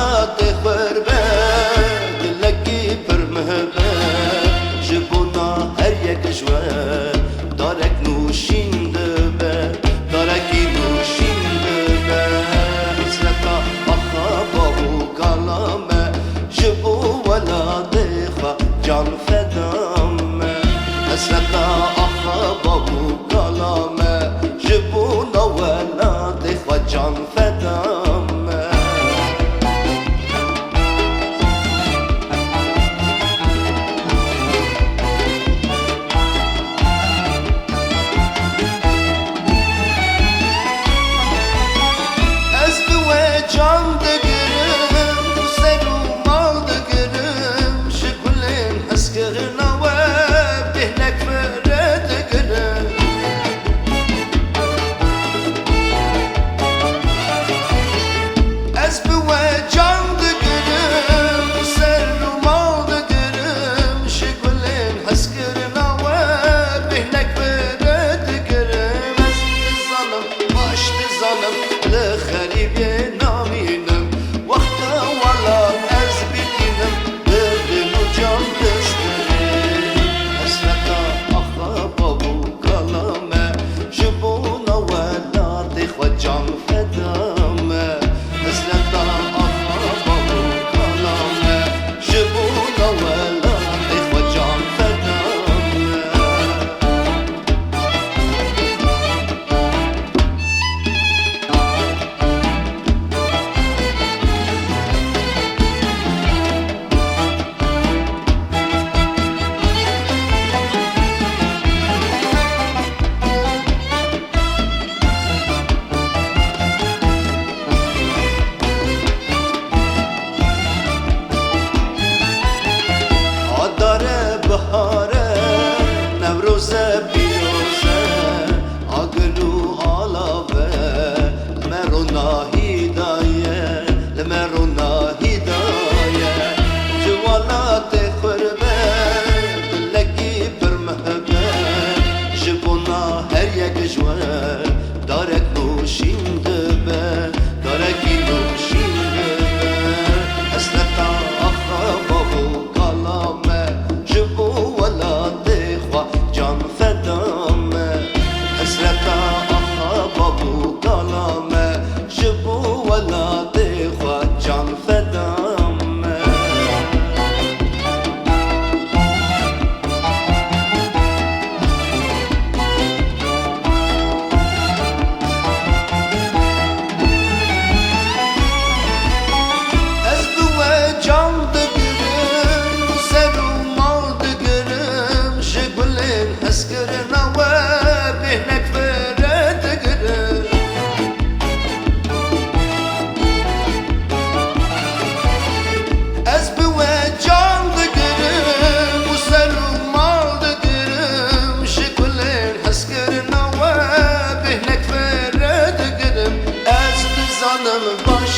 ولات خربه دلکی پر مهبه جبونا هر یک جوه دارک نوشین دبه دارکی نوشین دبه حسرتا آخا بابو کلامه جبو ولات خوا جان فدامه حسرتا آخا بابو کلامه جبونا ولات خوا جان فدامه جان دگرم و سر و مال دگرم شکلین حس کرنا و بهنک فره دگرم از به جان دگرم و سر و مال دگرم شکلین حس کرنا و بهنک فره دگرم از نزانم باش نزانم لخریبه بهاره نوروز پیروزه آگلو آلاوه لمرونا هدایه لمرونا هدایه جوالات خربه دلکی پر مهبه جبونا هر یک جوه دارک نوشین دبه دارکی نوشین دبه حسرتا آخا بابو کلامه جان فدامه حسرتا آخا بابو کلامه جبو ولات خوا جان فدامه از بو جان دگرم سر و مال دگرم شکلین حس کرنا و بهنک فره دگرم از به جان دگرم و سر و مال دگرم شکلین حس کرنا و بهنک فره دگرم از نزانم باش